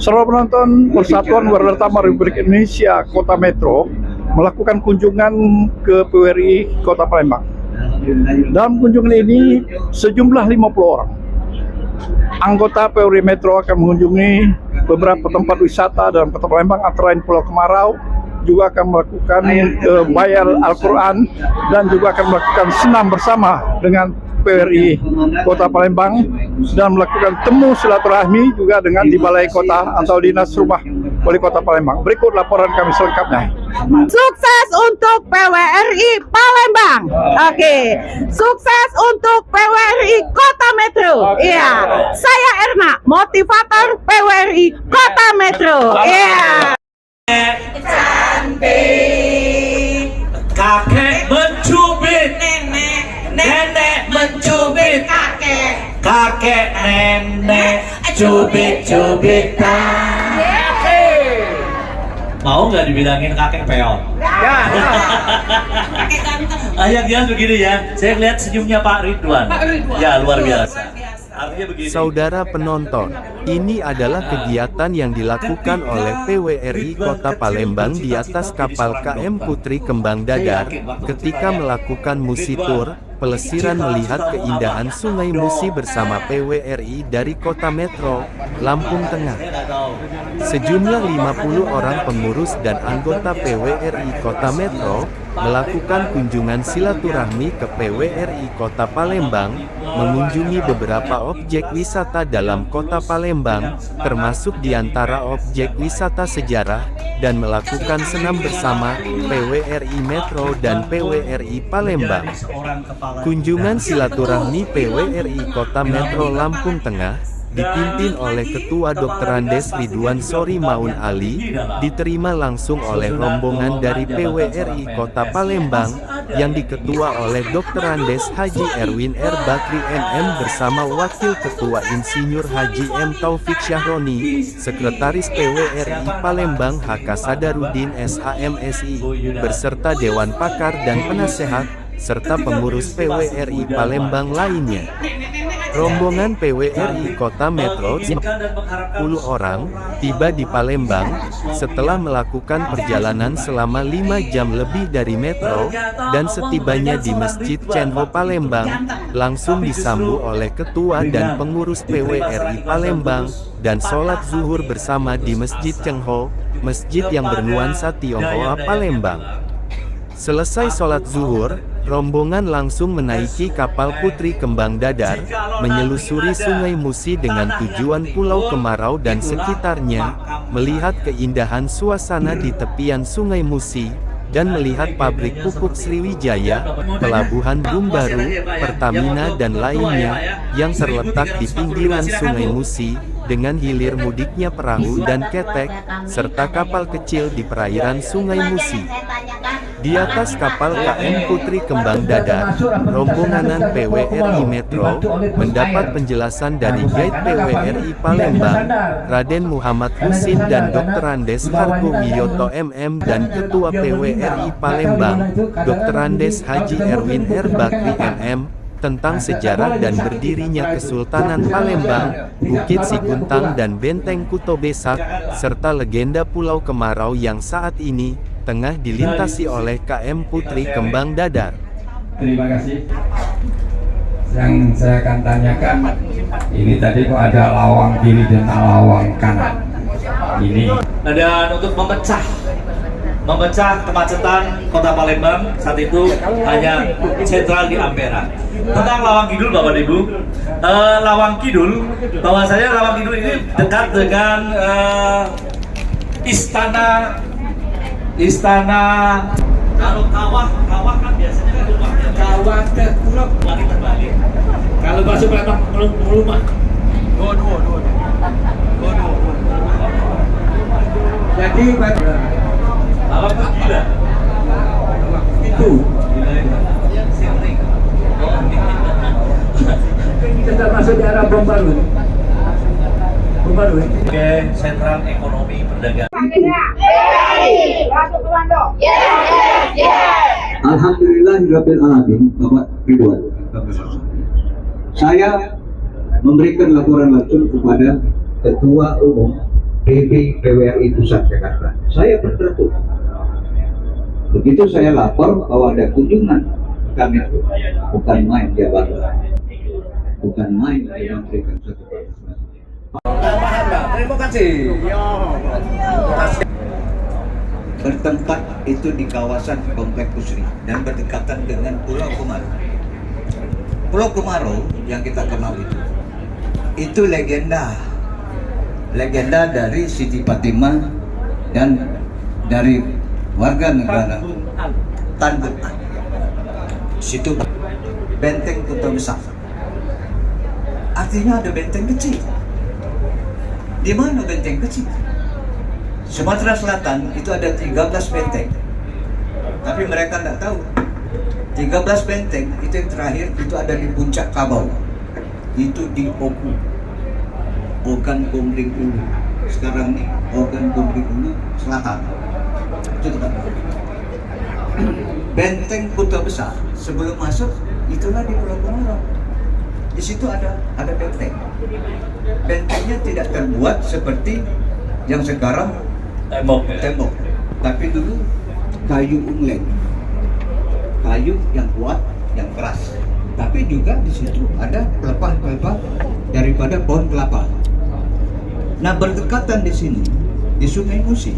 Saudara penonton, Persatuan Waralaba Republik Indonesia Kota Metro melakukan kunjungan ke PWRI Kota Palembang. Dalam kunjungan ini sejumlah 50 orang anggota PWRI Metro akan mengunjungi beberapa tempat wisata dalam Kota Palembang, antara lain Pulau Kemarau, juga akan melakukan bayar Al-Quran, dan juga akan melakukan senam bersama dengan PWRI Kota Palembang dan melakukan temu silaturahmi juga dengan di Balai Kota atau Dinas Rumah Wali Kota Palembang. Berikut laporan kami selengkapnya. Sukses untuk PWRI Palembang. Oke. Sukses untuk PWRI Kota Metro. Iya. Saya Erna, motivator PWRI Kota Metro. Iya. Cantik, kakek mencubit nenek mencubit kakek nenek cubit-cubitan. Mau nggak dibilangin kakek peot? Kakek ganteng. Ayat begini ya, saya lihat senyumnya Pak Ridwan. Ya, luar biasa. Saudara penonton, ini adalah kegiatan yang dilakukan oleh PWRI Kota Palembang di atas kapal KM Putri Kembang Dadar ketika melakukan Musi Tour, pelesiran melihat keindahan Sungai Musi bersama PWRI dari Kota Metro, Lampung Tengah. Sejumlah 50 orang pengurus dan anggota PWRI Kota Metro melakukan kunjungan silaturahmi ke PWRI Kota Palembang, mengunjungi beberapa objek wisata dalam Kota Palembang, termasuk diantara objek wisata sejarah, dan melakukan senam bersama PWRI Metro dan PWRI Palembang. Kunjungan silaturahmi PWRI Kota Metro Lampung Tengah dipimpin oleh Ketua Dr. Andes Ridwan Sori Maun Ali, diterima langsung oleh rombongan dari PWRI Kota Palembang, yang diketua oleh Dr. Andes Haji Erwin R. Bakri MM bersama Wakil Ketua Insinyur Haji M. Taufik Syahroni, Sekretaris PWRI Palembang HK Sadarudin SHMSI, beserta Dewan Pakar dan Penasehat, serta pengurus PWRI Palembang lainnya. Rombongan PWRI Kota Metro 10 orang tiba di Palembang setelah melakukan perjalanan selama 5 jam lebih dari Metro, dan setibanya di Masjid Cenho Palembang langsung disambut oleh ketua dan pengurus PWRI Palembang dan sholat zuhur bersama di Masjid Cenho, masjid yang bernuansa Tionghoa Palembang. Selesai sholat zuhur, rombongan langsung menaiki kapal Putri Kembang Dadar, menyelusuri Sungai Musi dengan tujuan Pulau Kemarau dan sekitarnya, melihat keindahan suasana di tepian Sungai Musi, dan melihat pabrik pupuk Sriwijaya, pelabuhan Bumbaru, Pertamina dan lainnya, yang terletak di pinggiran Sungai Musi, dengan hilir mudiknya perahu dan ketek, serta kapal kecil di perairan Sungai Musi. Di atas kapal KM Putri Kembang Dadar, rombongan PWRI Metro mendapat penjelasan dari Guide PWRI Palembang, Raden Muhammad Husin dan Dr. Andes Hargo Wiyoto MM, dan Ketua PWRI Palembang, Dr. Andes Haji Erwin R. Bakri MM, tentang sejarah dan berdirinya Kesultanan Palembang, Bukit Siguntang dan Benteng Kuto Besak, serta legenda Pulau Kemarau yang saat ini tengah dilintasi oleh KM Putri Kembang Dadar. Terima kasih. Yang saya akan tanyakan, ini tadi kok ada lawang kiri dan lawang kanan. Ini. Dan untuk memecah kemacetan Kota Palembang saat itu hanya sentral di Ampera. Tentang Lawang Kidul, Bapak Ibu, Lawang Kidul, bahwasanya Lawang Kidul ini dekat dengan istana. Kalau kawah kan biasanya kan rumahnya kawah ke pulau lari terbalik. Kalau bahasa Palembang rumah. Dua. Jadi Lawang gila. itu kita masuk di arah Bumbaru. Oke, sentral ekonomi perdagangan. Alhamdulillahirabbil alamin, Bapak Ridwan. Saya memberikan laporan langsung kepada Ketua Umum PB PWRI Pusat Jakarta. Saya berterus. Begitu saya lapor bahwa ada kunjungan kami itu bukan main dia bangga, bukan main dia memberikan satu partisipasi. Terima kasih. Bertempat itu di kawasan Komplek Pusri dan berdekatan dengan Pulau Kumaro. Pulau Kumaro yang kita kenal itu legenda dari Siti Fatimah dan dari warga negara Tanjung. Situ benteng Kota Besar. Artinya ada benteng kecil. Di mana benteng kecil? Sumatera Selatan itu ada 13 benteng. Tapi mereka tidak tahu. 13 benteng itu yang terakhir itu ada di puncak Kabau. Itu di Oku. Ogan Komering Ulu. Sekarang ini Ogan Komering Ulu Selatan. Itu tempat. Benteng Kota Besar sebelum masuk itulah di Pulau Kumaro. Di situ ada benteng. Bentengnya tidak terbuat seperti yang sekarang tembok, tapi dulu kayu ungleng, kayu yang kuat, yang keras. Tapi juga di situ ada pelepah-pelepah daripada pohon kelapa. Nah, berdekatan di sini di Sungai Musi.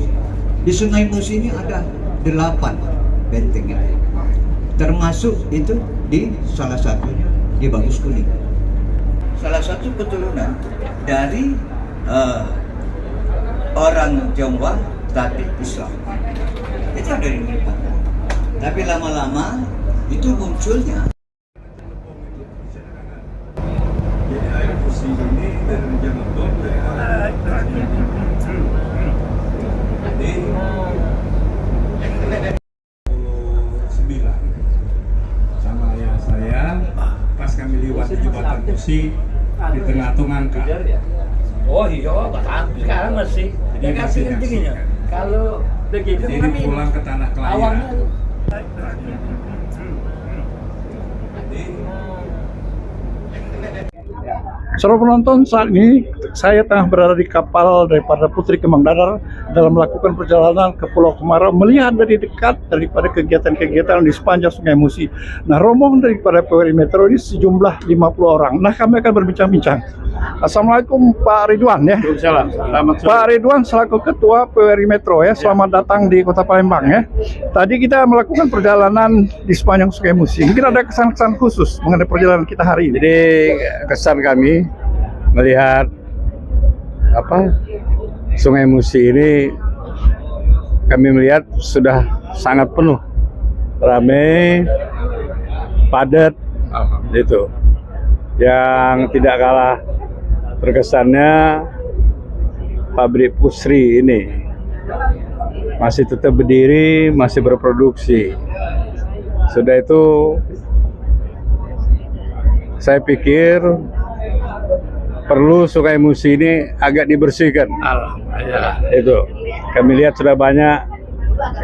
Di Sungai Musi ini ada 8 bentengnya, termasuk itu di salah satunya di Bagus Kuning. Salah satu keturunan dari orang Tionghoa tapi Islam. Itu ada di mereka. Tapi lama-lama itu munculnya. Jadi air Musi ini dari zaman dulu jadi 9 sama ayah saya pas kami lewat di jembatan Musi di tengah Tungangka. Oh iya, sekarang masih. Jadi masih tingginya. Kalau begitu jadi pulang ke tanah Kelayan. awalnya Saudara penonton, saat ini saya tengah berada di kapal daripada Putri Kembang Dadar dalam melakukan perjalanan ke Pulau Kumaro, melihat dari dekat daripada kegiatan-kegiatan di sepanjang Sungai Musi. Nah, rombongan daripada PWRI Metro ini sejumlah 50 orang. Nah, kami akan berbincang-bincang. Assalamualaikum Pak Ridwan ya. Selamat sore. Pak Ridwan selaku Ketua PWRI Metro ya, selamat datang di Kota Palembang ya. Tadi kita melakukan perjalanan di sepanjang Sungai Musi. Mungkin ada kesan-kesan khusus mengenai perjalanan kita hari ini. Jadi kesan kami melihat Sungai Musi ini, kami melihat sudah sangat penuh, ramai, padat, itu. Yang tidak kalah terkesannya pabrik Pusri ini masih tetap berdiri, masih berproduksi. Sudah itu saya pikir perlu Sungai Musi ini agak dibersihkan. Itu kami lihat sudah banyak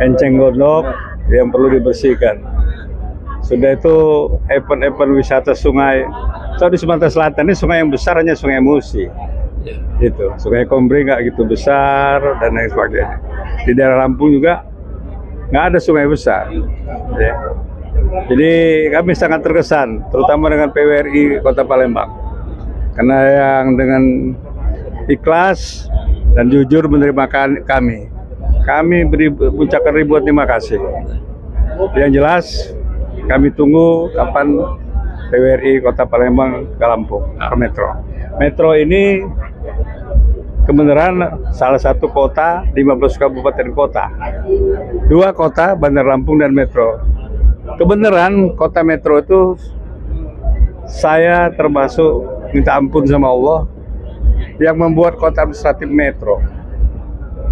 enceng gondok yang perlu dibersihkan. Sudah itu event-event wisata sungai. So di Sumatera Selatan ini sungai yang besar hanya Sungai Musi. Itu Sungai Komering nggak gitu besar dan lain sebagainya. Di daerah Lampung juga nggak ada sungai besar. Ya. Jadi kami sangat terkesan, terutama dengan PWRI Kota Palembang, karena yang dengan ikhlas dan jujur menerima kami ucapkan ribuan terima kasih. Yang jelas kami tunggu kapan PWRI Kota Palembang ke Lampung, ke Metro. Metro ini kebenaran salah satu kota, 15 kabupaten kota, 2 kota, Bandar Lampung dan Metro. Kebenaran kota Metro itu saya termasuk minta ampun sama Allah yang membuat kota administratif Metro.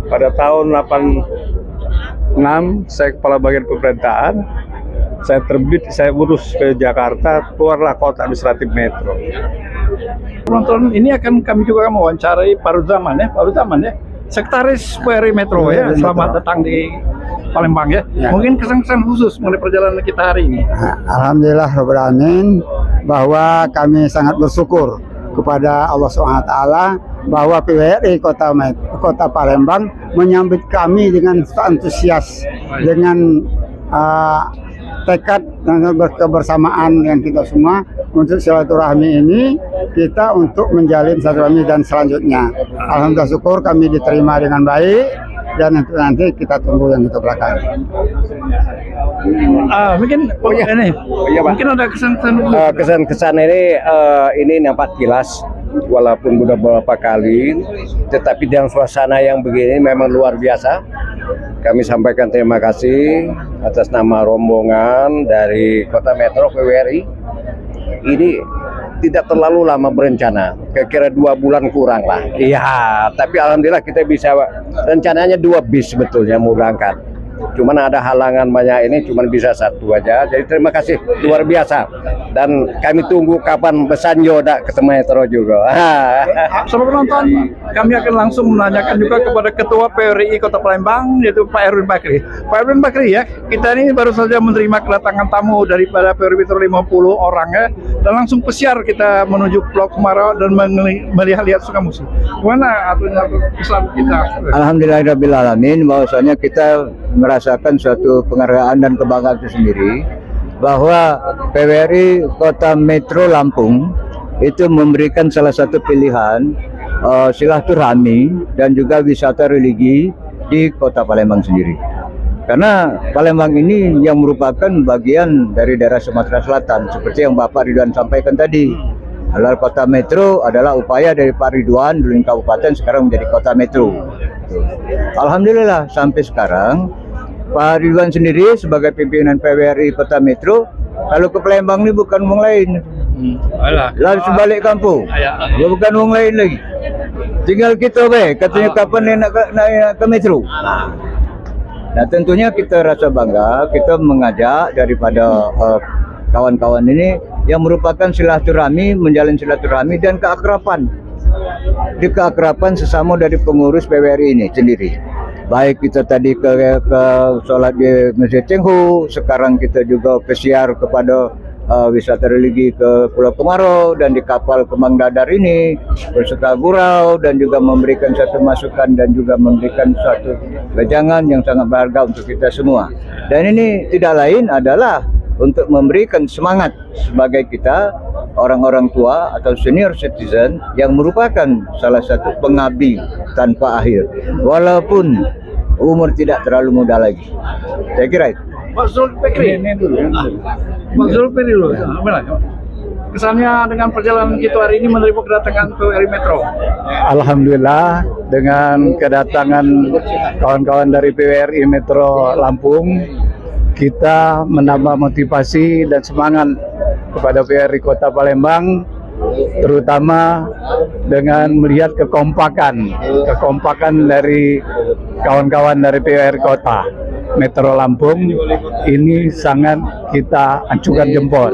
Pada tahun 86 saya kepala bagian pemerintahan, saya urus ke Jakarta, keluarlah kota administratif Metro. Penonton, ini akan kami juga mewawancarai Pak Ruzaman ya, Sekretaris PWRI Metro ya. Selamat datang di Palembang ya. Mungkin kesan-kesan khusus mengenai perjalanan kita hari ini. Alhamdulillah Rabbil Alamin, bahwa kami sangat bersyukur kepada Allah SWT bahwa PWRI Kota Palembang menyambut kami dengan antusias, dengan tekad dan kebersamaan dengan kita semua untuk silaturahmi ini, kita untuk menjalin silaturahmi dan selanjutnya. Alhamdulillah syukur kami diterima dengan baik, dan nanti kita tunggu yang itu belakang. Mungkin mungkin ada kesan-kesan ini nampak jelas, walaupun sudah beberapa kali, tetapi dalam suasana yang begini memang luar biasa. Kami sampaikan terima kasih atas nama rombongan dari Kota Metro PWRI. Ini tidak terlalu lama berencana, kira-kira 2 bulan kurang lah. Iya, tapi alhamdulillah kita bisa, rencananya 2 bis sebetulnya mau berangkat. Cuman ada halangan banyak ini, cuman bisa 1 aja. Jadi terima kasih, luar biasa. Dan kami tunggu kapan Besanjo ketemu Metro juga. Sobat penonton, kami akan langsung menanyakan juga kepada Ketua PWRI Kota Palembang, yaitu Pak Erwin Bakri. Pak Erwin Bakri ya, kita ini baru saja menerima kedatangan tamu daripada PWRI Metro 50 orang ya, dan langsung pesiar kita menuju Pulau Kemarau dan melihat Sungai Musi. Gimana kesan kita? Alhamdulillahirrabbilalamin, bahwasanya kita merasakan suatu penghargaan dan kebanggaan tersendiri bahwa PWRI Kota Metro Lampung itu memberikan salah satu pilihan silaturahmi dan juga wisata religi di Kota Palembang sendiri. Karena Palembang ini yang merupakan bagian dari daerah Sumatera Selatan, seperti yang Bapak Ridwan sampaikan tadi. Adalah Kota Metro adalah upaya dari Pak Ridwan dulu kabupaten, sekarang menjadi Kota Metro. Alhamdulillah sampai sekarang Pak Ridwan sendiri sebagai pimpinan PWRI Kota Metro, kalau ke Palembang ini bukan wong lain, lalu sebalik kampung, bukan wong lain lagi. Tinggal kita katanya kapan nak ke Metro. Nah tentunya kita rasa bangga, kita mengajak daripada kawan-kawan ini yang merupakan silaturahmi, menjalin silaturahmi dan keakraban. Di keakraban sesama dari pengurus PWRI ini sendiri. Baik kita tadi ke sholat di Masjid Cengho, sekarang kita juga pesiar kepada wisata religi ke Pulau Kemarau, dan di kapal Kembang Dadar ini berserta gurau, dan juga memberikan satu masukan dan juga memberikan suatu wejangan yang sangat berharga untuk kita semua. Dan ini tidak lain adalah untuk memberikan semangat sebagai kita orang-orang tua atau senior citizen yang merupakan salah satu pengabdi tanpa akhir, walaupun umur tidak terlalu muda lagi. Saya kira itu. Pak Zulfikri, Pak Zulfikri dulu, kesannya dengan perjalanan kita hari ini menerima kedatangan PWRI Metro. Alhamdulillah dengan kedatangan kawan-kawan dari PWRI Metro Lampung, kita menambah motivasi dan semangat kepada PWRI Kota Palembang, terutama dengan melihat kekompakan dari kawan-kawan dari PWRI Kota Metro Lampung ini sangat kita acungkan jempol.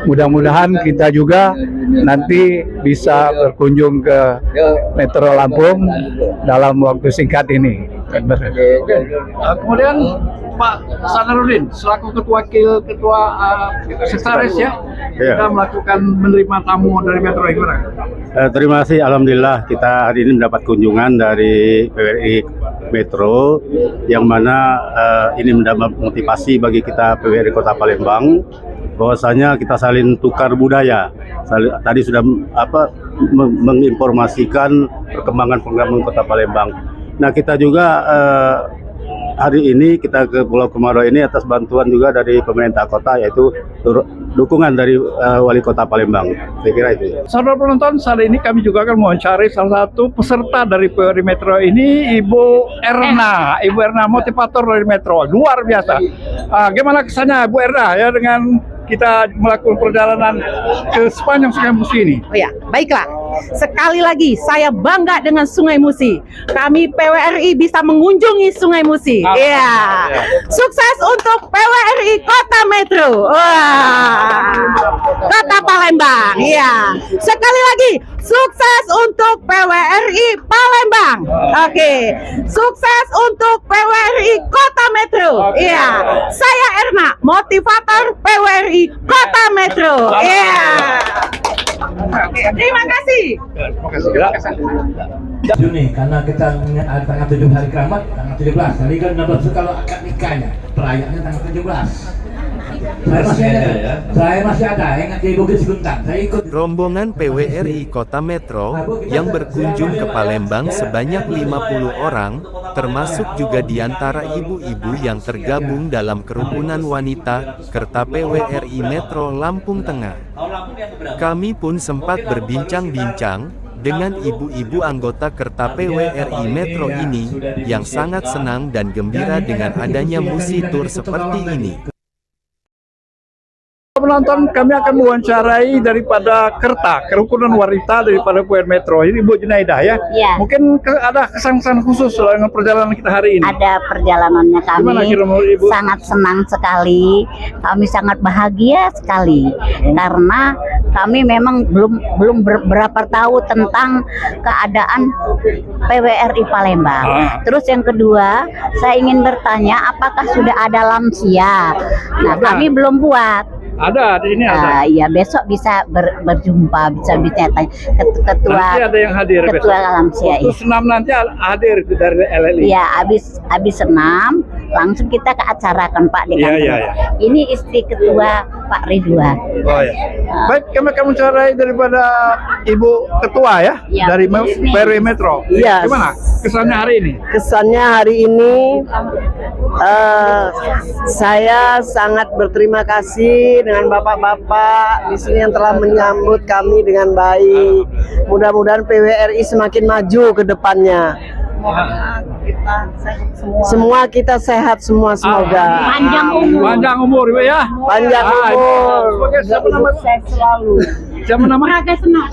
Mudah-mudahan kita juga nanti bisa berkunjung ke Metro Lampung dalam waktu singkat ini. Kemudian Pak Sanarudin selaku ketua sekretaris ya, kita melakukan menerima tamu dari Metro gimana? Terima kasih, alhamdulillah kita hari ini mendapat kunjungan dari PWRI Metro, yang mana ini mendapat motivasi bagi kita PWRI Kota Palembang, bahwasanya kita saling tukar budaya. Tadi sudah menginformasikan perkembangan Kota Palembang. Nah kita juga hari ini kita ke Pulau Kemarau ini atas bantuan juga dari pemerintah kota, yaitu dukungan dari Wali Kota Palembang. Saya kira itu. Saudara penonton, saat ini kami juga akan mewawancari salah satu peserta dari PWRI Metro ini, Ibu Erna. Ibu Erna, motivator dari Metro, luar biasa. Gimana kesannya Bu Erna ya dengan kita melakukan perjalanan ke sepanjang Sungai Musi ini? Oh ya, baiklah. Sekali lagi saya bangga dengan Sungai Musi. Kami PWRI bisa mengunjungi Sungai Musi. Iya. Sukses untuk PWRI Kota Metro. Wah. Kota Palembang. Iya. Sekali lagi, sukses untuk PWRI Palembang. Oke. Sukses untuk PWRI Kota Metro. Iya. Saya Erna, motivator PWRI Kota Metro. Iya. Terima kasih. Juni karena kita tanggal 7 hari keramat tanggal 17. Jadi kan kalau akad nikahnya perayaannya tanggal 17. Saya masih ada ingat di Bukit Seguntang. Saya ikut. Rombongan PWRI Kota Metro yang berkunjung ke Palembang sebanyak 50 orang, termasuk juga di antara ibu-ibu yang tergabung dalam kerukunan wanita Kerta PWRI Metro Lampung Tengah. Kami pun sempat berbincang-bincang dengan ibu-ibu anggota Kerta PWRI Metro ini yang sangat senang dan gembira dengan adanya musitur seperti ini. Penonton, kami akan mewawancarai daripada Kerta, kerukunan wanita daripada PWRI Metro. Ini Bu Junaidah ya? Iya. Mungkin ada kesan-kesan khusus dengan perjalanan kita hari ini? Ada perjalanannya kami. Gimana kira menurut Ibu? Sangat senang sekali. Kami sangat bahagia sekali karena kami memang belum berapa tahu tentang keadaan PWRI Palembang. Terus yang kedua, saya ingin bertanya apakah sudah ada lansia. Nah, kami belum buat. Ada, ini ada. Iya, besok bisa berjumpa, bisa ditanya ketua. Nanti ada yang hadir ketua besok. lansia. Waktu senam nanti hadir itu dari LLI. Iya, habis senam langsung kita ke acara kan Pak di kantor. Iya. Ini istri ketua Pak Ridwan. Oh ya. Baik, kami akan mencari daripada Ibu Ketua ya, Ya, dari PWRI Metro. Iya. Gimana kesannya hari ini? Kesannya hari ini saya sangat berterima kasih dengan bapak-bapak di sini yang telah menyambut kami dengan baik. Mudah-mudahan PWRI semakin maju ke depannya. Semua kita sehat semua, semoga. Panjang umur Ibu ya. Panjang umur. Siapa nama? Selalu. Siapa nama? Praga Senam.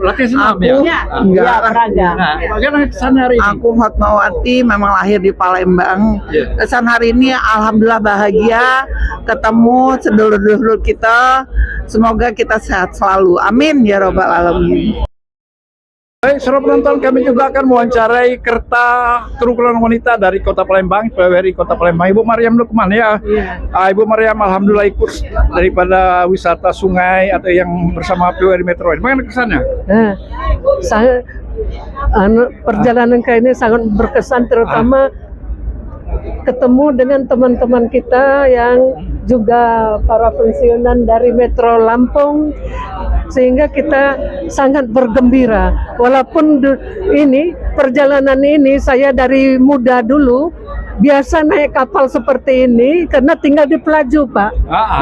Latih senam ya? Enggak, Praga. Bagaimana kesannya hari ini? Aku Fatmawati, memang lahir di Palembang. Kesan hari ini alhamdulillah bahagia ketemu sedulur-sedulur kita. Semoga kita sehat selalu. Amin ya robbal alamin. Baik, saudara penonton, kami juga akan mewawancarai Kerta kerukunan wanita dari Kota Palembang, PWRI Kota Palembang. Ibu Mariam Lukman ya. Ibu Mariam alhamdulillah ikut daripada wisata sungai atau yang bersama PWRI Metro. Bagaimana kesannya? Saya perjalanan kali ini sangat berkesan, terutama ketemu dengan teman-teman kita yang juga para pensiunan dari Metro Lampung, sehingga kita sangat bergembira. Walaupun ini perjalanan ini saya dari muda dulu biasa naik kapal seperti ini karena tinggal di Pelaju Pak.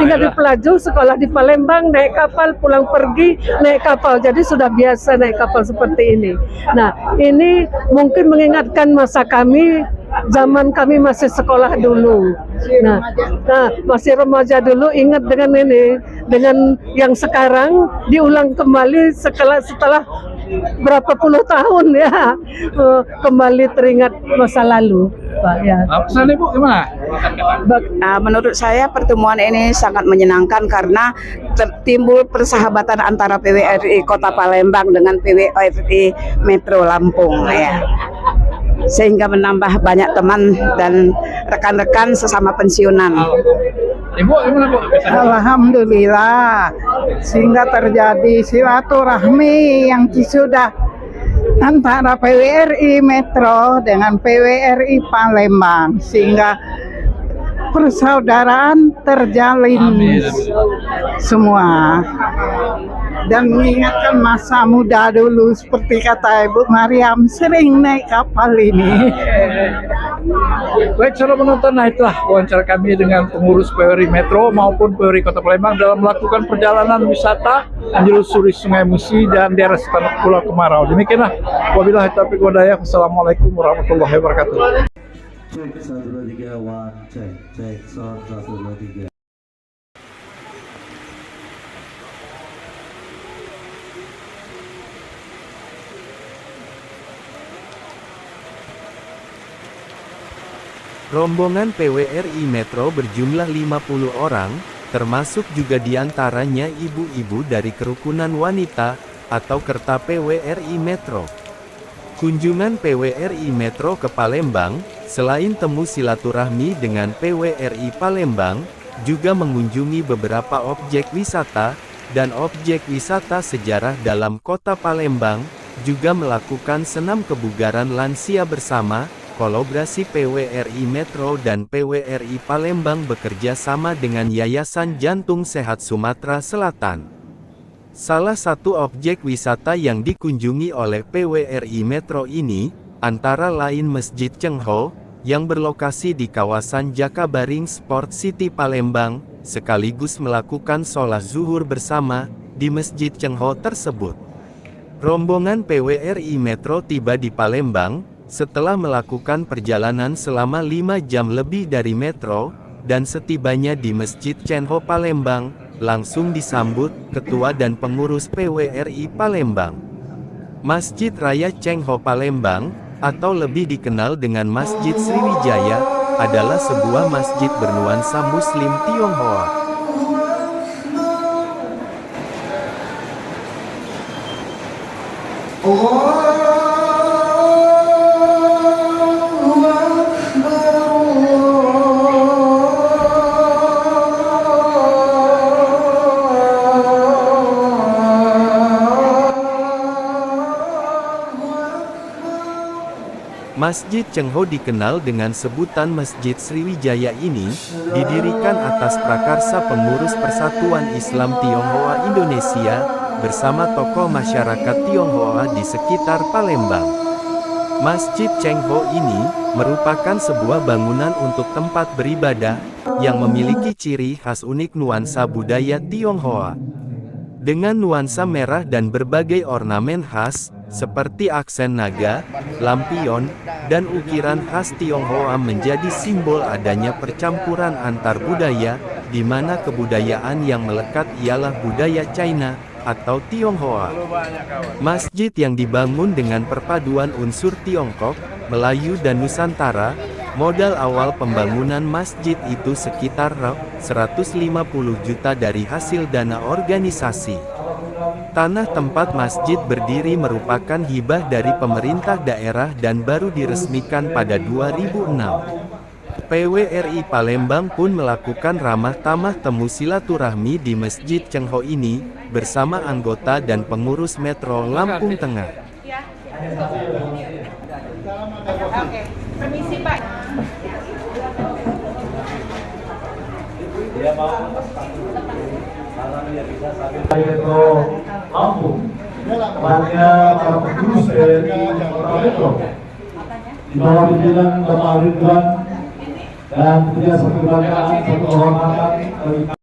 Tinggal di Pelaju, sekolah di Palembang, naik kapal, pulang pergi naik kapal, jadi sudah biasa naik kapal seperti ini. Nah, ini mungkin mengingatkan masa kami, zaman kami masih sekolah dulu. Nah, masih remaja dulu, ingat dengan ini, dengan yang sekarang diulang kembali setelah berapa puluh tahun ya, kembali teringat masa lalu, Pak ya. Pesan Ibu gimana? Menurut saya pertemuan ini sangat menyenangkan karena timbul persahabatan antara PWRI Kota Palembang dengan PWRI Metro Lampung ya. Sehingga menambah banyak teman dan rekan-rekan sesama pensiunan. Ibu gimana Bu? Alhamdulillah, sehingga terjadi silaturahmi yang sudah antara PWRI Metro dengan PWRI Palembang, sehingga persaudaraan terjalin semua. Dan mengingatkan masa muda dulu, seperti kata Ibu Mariam, sering naik kapal ini. Baik, saudara penonton, nah itulah wawancara kami dengan pengurus PWRI Metro maupun PWRI Kota Palembang dalam melakukan perjalanan wisata menyelusuri Sungai Musi dan daerah sekitar Pulau Kemarau. Demikianlah, wabillahi taufiq wal hidayah. Wassalamualaikum warahmatullahi wabarakatuh. Cek 1 2 3 cek 1 2 3. Rombongan PWRI Metro berjumlah 50 orang, termasuk juga diantaranya ibu-ibu dari kerukunan wanita, atau Kerta PWRI Metro. Kunjungan PWRI Metro ke Palembang, selain temu silaturahmi dengan PWRI Palembang, juga mengunjungi beberapa objek wisata, dan objek wisata sejarah dalam kota Palembang, juga melakukan senam kebugaran lansia bersama. Kolaborasi PWRI Metro dan PWRI Palembang bekerja sama dengan Yayasan Jantung Sehat Sumatera Selatan. Salah satu objek wisata yang dikunjungi oleh PWRI Metro ini, antara lain Masjid Cengho, yang berlokasi di kawasan Jakabaring Sport City Palembang, sekaligus melakukan sholat zuhur bersama, di Masjid Cengho tersebut. Rombongan PWRI Metro tiba di Palembang, setelah melakukan perjalanan selama 5 jam lebih dari Metro, dan setibanya di Masjid Cengho Palembang, langsung disambut Ketua dan Pengurus PWRI Palembang. Masjid Raya Cengho Palembang, atau lebih dikenal dengan Masjid Sriwijaya, adalah sebuah masjid bernuansa Muslim Tionghoa. Masjid Cengho dikenal dengan sebutan Masjid Sriwijaya ini, didirikan atas prakarsa pengurus Persatuan Islam Tionghoa Indonesia, bersama tokoh masyarakat Tionghoa di sekitar Palembang. Masjid Cengho ini, merupakan sebuah bangunan untuk tempat beribadah, yang memiliki ciri khas unik nuansa budaya Tionghoa. Dengan nuansa merah dan berbagai ornamen khas, seperti aksen naga, lampion, dan ukiran khas Tionghoa menjadi simbol adanya percampuran antar budaya, di mana kebudayaan yang melekat ialah budaya China, atau Tionghoa. Masjid yang dibangun dengan perpaduan unsur Tiongkok, Melayu dan Nusantara, modal awal pembangunan masjid itu sekitar 150 juta dari hasil dana organisasi. Tanah tempat masjid berdiri merupakan hibah dari pemerintah daerah dan baru diresmikan pada 2006. PWRI Palembang pun melakukan ramah tamah temu silaturahmi di Masjid Cengho ini, bersama anggota dan pengurus Metro Lampung Tengah. Oke, permisi Pak. Metro Lampung, tepatnya para pengurus dari Kota Metro, di bawah pimpinan Bapak Ridwan dan punya satu kebanggaan, satu kehormatan bagi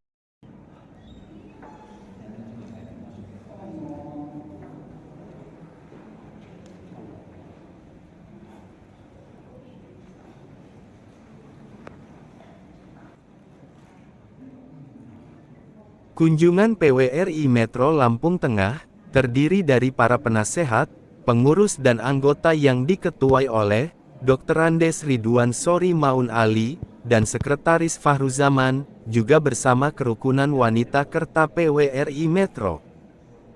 Kunjungan PWRI Metro Lampung Tengah, terdiri dari para penasehat, pengurus dan anggota yang diketuai oleh Dr. Andes Ridwan Sori Maun Ali, dan Sekretaris Fahruzaman, juga bersama kerukunan wanita Kerta PWRI Metro.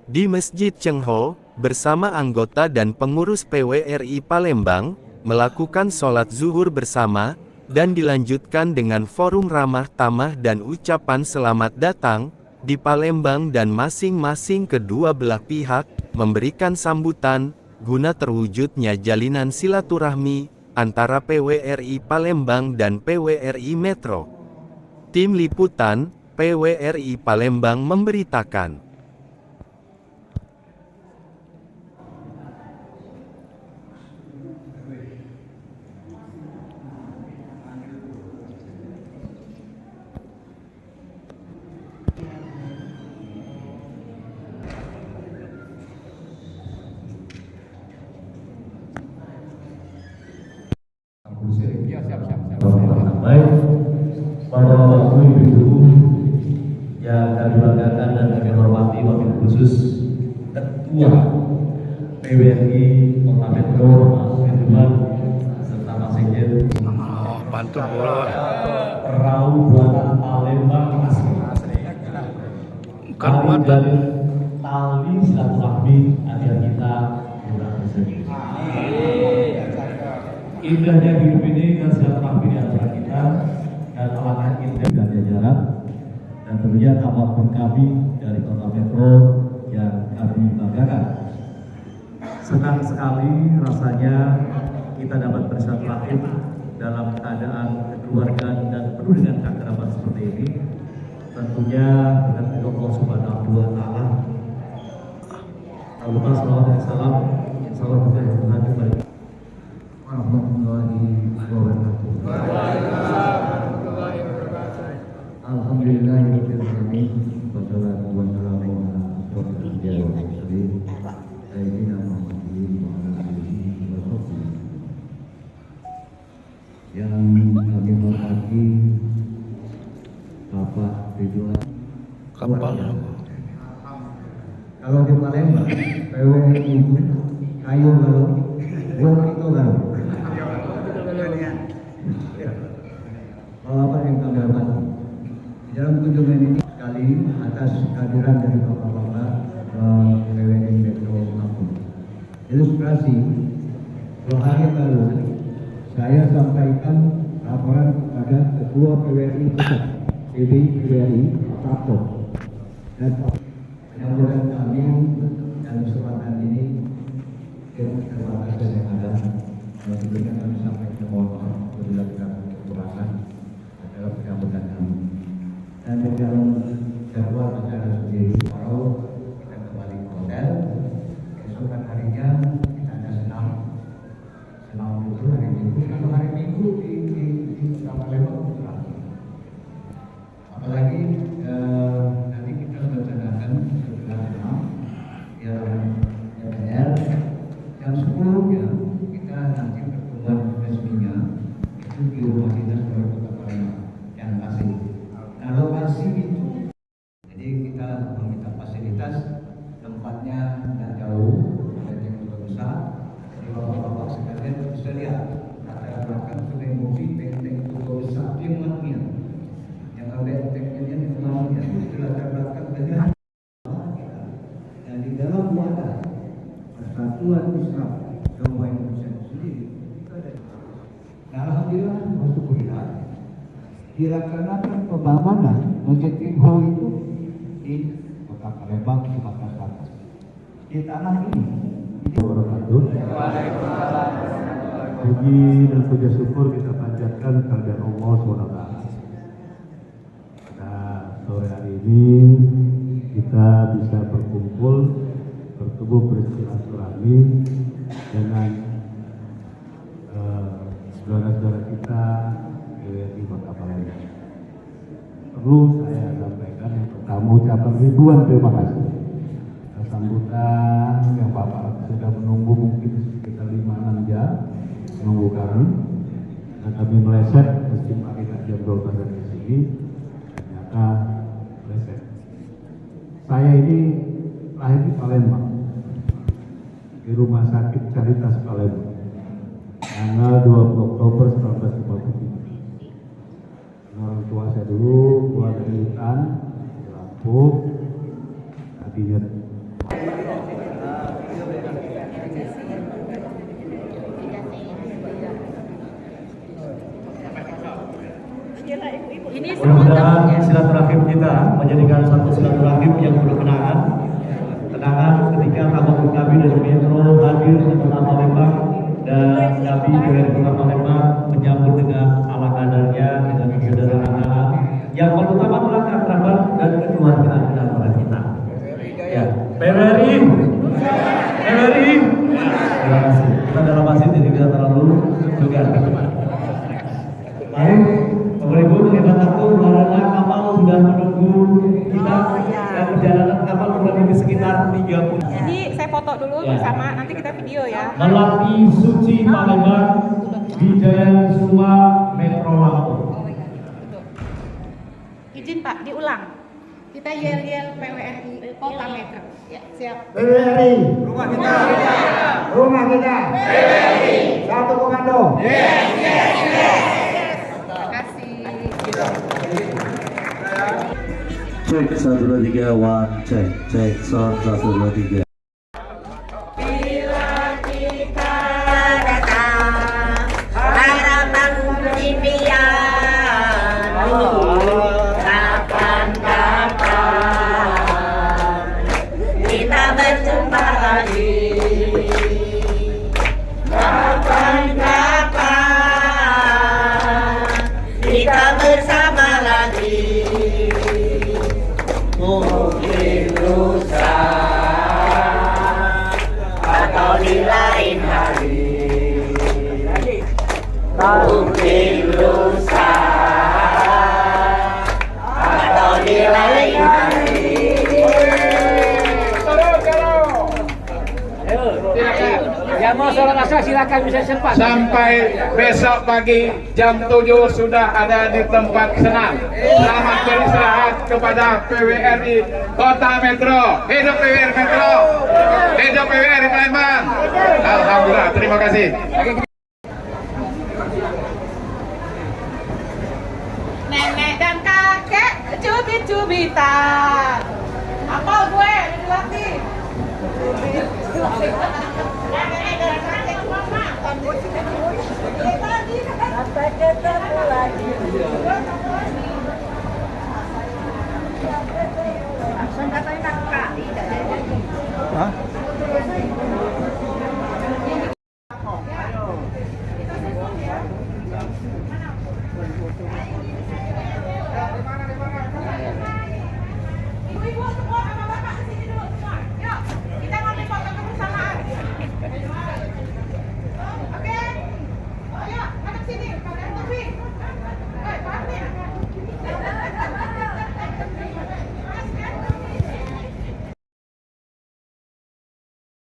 Di Masjid Cengho, bersama anggota dan pengurus PWRI Palembang, melakukan sholat zuhur bersama, dan dilanjutkan dengan forum ramah tamah dan ucapan selamat datang, di Palembang dan masing-masing kedua belah pihak, memberikan sambutan, guna terwujudnya jalinan silaturahmi, antara PWRI Palembang dan PWRI Metro. Tim Liputan, PWRI Palembang memberitakan. Baik, para Bapak Ibu yang kami banggakan dan kami hormati, wabil khusus Ketua PWRI Kota Metro, Mas Ridwan, serta Mas Sekjen. Pantun bola. Perahu buatan Palembang asli. Kami dan tali silaturahmi agar kita murah bersama. Indahnya hidup ini dan silaturahmi di antara kita, dan alangkah indah dan jajaran, dan dan tentunya apapun kami dari Kota Metro yang kami banggakan. Senang sekali rasanya kita dapat bersilaturahim dalam keadaan kekeluargaan dan penuh dengan keakraban seperti ini. Tentunya dengan ridho Allah Subhanahu wa Ta'ala. Alhamdulillah, salawat dan salam insyaallah kepada Tuhan kepada warahmatullahi wabarakatuh. Alhamdulillahirabbil alamin. Wassalatu wassalamu ala asyrofil anbiya'i wal mursalin sayyidina Muhammadin wa ala alihi wa sahbihi. Yang kami hormati Bapak Ridwan Kapal. Kalau di Palembang, PWRI itu kayu galau, buat itu galau. Bapak yang kami hormati, dalam kunjungan ini sekali atas kehadiran dari Bapak-Bapak PWRI Metro Lampung. Ilustrasi, 2 hari lalu saya sampaikan laporan kepada Ketua PWRI Pusat, PWRI Pak dan mudah-mudahan kami dalam kesempatan ini keterbatasan yang ada tentunya kami sampaikan mohon maaf apabila kekurangan dalam penyampaian kami dan di dalam jadwal acara sendiri kalau kita kembali ke hotel keesokan harinya kita ada senam itu hari Minggu. Kalau hari Minggu di Palembang apalagi nanti kita merencanakan setelah senam yang MPR jam 10-nya kita nanti pertemuan resminya itu di rumah dinas wali kota Palembang yang asing. Nah lokasi itu jadi kita meminta fasilitas tempatnya tidak jauh dan yang juga besar. Jadi bapak-bapak sekalian bisa lihat latar belakang Sungai Musi, benteng itu besar di mana yang ada bentengnya di mana itu latar belakang dengan dan di dalam wadah persatuan Islam Jawa Indonesia sendiri itu ada. Nah, alhamdulillah bersyukurlah dilaksanakan pembangunan Masjid Tingho itu di Kota Palembang, Sumatera Selatan. Di tanah ini puji dan puja syukur kita panjatkan kehadirat Allah SWT. Nah, sore hari ini kita bisa berkumpul, bertemu bersilaturahmi dengan saudara-saudara kita di Kota Palembang. Perlu saya sampaikan yang pertama ucapan ribuan terima kasih. Sambutan yang Bapak sudah menunggu mungkin sekitar 5-6 jam menunggu kami dan kami meleset meski kita jam 12 dari sini ternyata meleset. Saya ini lahir di Palembang di Rumah Sakit Caritas Palembang tanggal 20 Oktober 1953. Orang tua saya dulu keluar dari hutan di Lampung tadinya mudah-mudahan silaturahim kita menjadikan satu silaturahim yang penuh kenangan ketika tamu kami dari Metro hadir ke Kota Palembang dan kami dari Kota Palembang menyambut dengan ala kadarnya dengan kesederhanaan yang pertama adalah keakraban dan kekeluargaan di antara kita. Ya, PWRI. Terima kasih. Kita dalam masjid jadi bisa terlalu juga. Baik, Bapak Ibu, hebat aku karena kapal sudah menunggu kita dan perjalanan kapal kurang lebih sekitar 30. Jadi saya foto dulu bersama, nanti kita video ya. Melati Suci Palembang, Wijaya Suma Metro Lampung. Izin Pak, diulang. Kita yel-yel PWRI Kota Metro. Ya, siap. PWRI, rumah kita. PWRI, satu komando. Cek 1 2 3 one cek sound 1 2 3. Bila kita datang harapan impian kapan mungkin lusa atau di lain hari, mungkin lusa atau di lain hari. Yang mau sholat asar silakan bisa cepat. Sampai besok pagi jam 7 sudah ada di tempat senam. Selamat beristirahat kepada PWRI Kota Metro. Hidup PWRI Metro. Hidup PWRI Palembang. Alhamdulillah, terima kasih. Nenek dan kakek cubit-cubitan. Apa gue dilatih? Nenek dan kakek mama. Sampai ketemu lagi.